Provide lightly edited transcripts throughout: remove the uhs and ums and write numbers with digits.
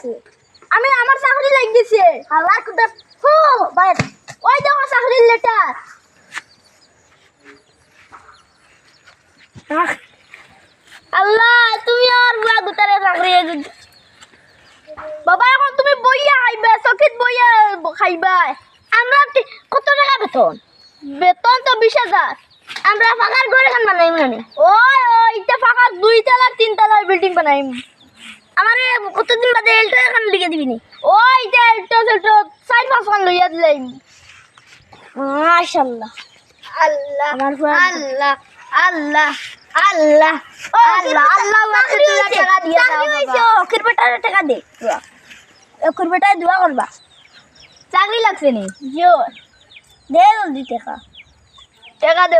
আছে আমি আমার চাকরি লাগ দিছে আল্লাহ কুদে ফু ভাই ওই দেখো চাকরির লেটার আল্লাহ তুমি আর বুয়া গুতারে চাকরি বাবা এখন তুমি বইয়া খাইবা চকিত বইয়া খাইবা আমরা কত টাকা বেতন বেতন তো 20,000 আমরা ফাঁকার ঘরে খান বানাইম না ওই ওইটা ফাঁকা 2 তলা 3 তলার বিল্ডিং বানাইম আমারে কতদিন বাদে এলটো এখান লিখে দিবি নি ওইটা এলটো সেলটো 4-5 খান লইয়া দিলাম মাশাআল্লাহ আল্লাহ আমার আল্লাহ আল্লাহ আল্লাহ আল্লাহ আল্লাহ টাকা দিয়া দাও বাবা ওকের বেটার টাকা দে ওকের বেটায় দোয়া করবা চাকরি লাগছে নি জো দে জলদি টাকা দে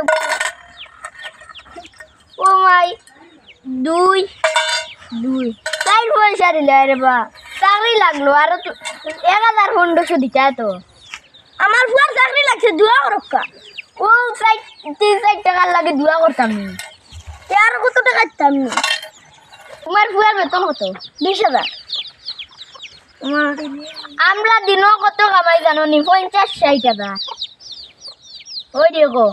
ও মাই 2 চার পয়সা দিলে রে বা চাকরি লাগলো আর 1,500 দিতে তো আমার ফুয়ার চাকরি লাগছে দোয়া করক্কা ও 3-4 টাকা লাগে দোয়া করতাম নি আর কত টাকা দিতাম নি তোমার ফুয়ার বেতন কত 20,000 আমরা দিনও কত কামাই জানো নি 50-60 টাকা ওই দেখো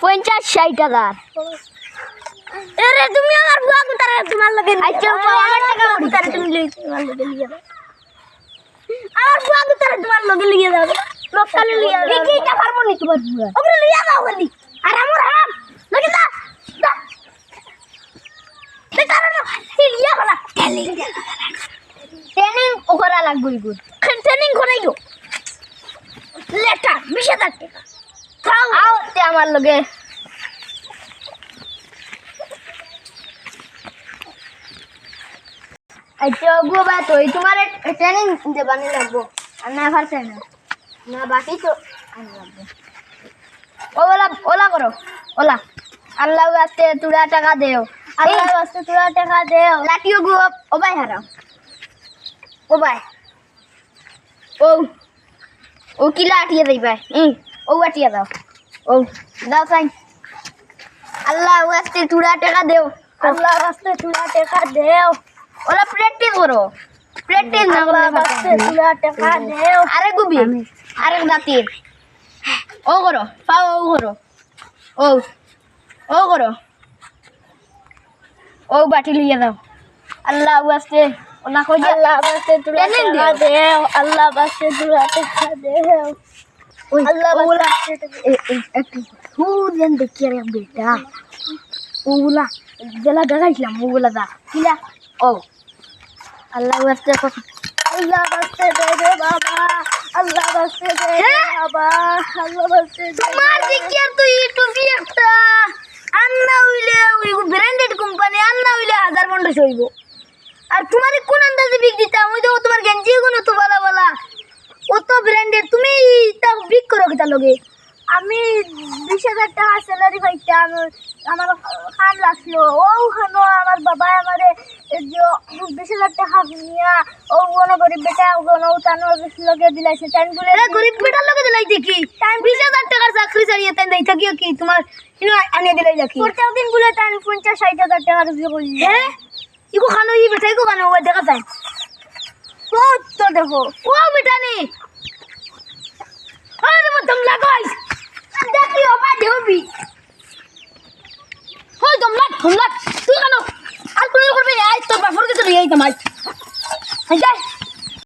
50-60 টাকা আরে তুমি আমার বুয়া কুতারে তোমার লগে আচ্ছা আমার টাকা কুতারে তুমি তোমার লগে লিয়ে যাও আমার বুয়া কুতারে তোমার লগে লিয়ে যাও লোকালে লিয়ে যাও কি টাকা পারবো নি তোমার বুয়া ওরে লিয়ে যাও গলি আর আমার হারাম লগে না তে কারণ লিয়ে গলা ট্রেনিং ওকরা লাগবে গুড ট্রেনিং করাইও লেটা 20,000 টাকা খাও আও তে আমার লগে আচ্ছা গো বা তো তোমার ট্রেনিং দেবানি লাগবো আর না পারছে না বাকি তো আনি লাগবে ওলা করো ওলা আল্লাহ আস্তে তুড়া টাকা দেও আল্লাহ আস্তে তুড়া টাকা দেও লাটিও গো ও ভাই হারাও ও ভাই ও কি লাটিয়ে দেই ভাই ও লাটিয়ে দাও ও দাও সাইন আল্লাহ আস্তে তুড়া টাকা দেও আল্লাহ আস্তে তুড়া টাকা দেও ওলা প্র্যাকটিস করো প্র্যাকটিস না করলে বাসতে তুলা টাকা দেও আরে গুবি আরে দাতির ও করো পাও ও করো ও করো ও বাটি লিয়ে দাও আল্লাহ বাসতে ওলা কই আল্লাহ বাসতে তুলা টাকা দেও আল্লাহ বাসতে তুলা টাকা দেও আল্লাহ বাসতে একটু হুদেন দেখি রে বেটা ওলা জেলা দেখাইছিলাম ওগুলা দা কিলা ও আল্লাহ বাস্তে আল্লাহ বাস্তে দে বাবা আল্লাহ বাস্তে দে বাবা আল্লাহ বাস্তে তোমার দিকে তুই টুপি একটা আন্না হইলে ওই ব্র্যান্ডেড কোম্পানি আন্না হইলে 1,500 হইব আর তোমার কোন আন্দাজে বিক দিতাম ওই তো তোমার গেঞ্জি গুলো তো বলা বলা ও তো ব্র্যান্ডেড তুমি তা বিক করো কিতা লগে আমি 20,000 টাকা স্যালারি পাইতাম আমার খান লাগলো ওখানে আমার বাবা আমারে 20,000 টাকা নিয়া ও কোনো গরিব বেটা কোনো তানো লগে দিলাইছে টাইম বলে গরিব বেটার লগে দিলাই দেখি টাইম 20,000 টাকার চাকরি চালিয়ে তাই দেই থাকিও কি তোমার ইনো আনিয়ে দিলাই দেখি প্রত্যেক দিন বলে টাইম 50-60,000 টাকা রুজি বলি হ্যাঁ ইগো খানো ই বেটাই গো খানো ওই দেখা যায় ও তো দেখো ও বেটা নি আরে মতম লাগাইস দেখি ও পা দেবি হই তোমরা তুই কেন আর তুই করবি আই তোর বাপর কাছে লই আইতাম আই যাই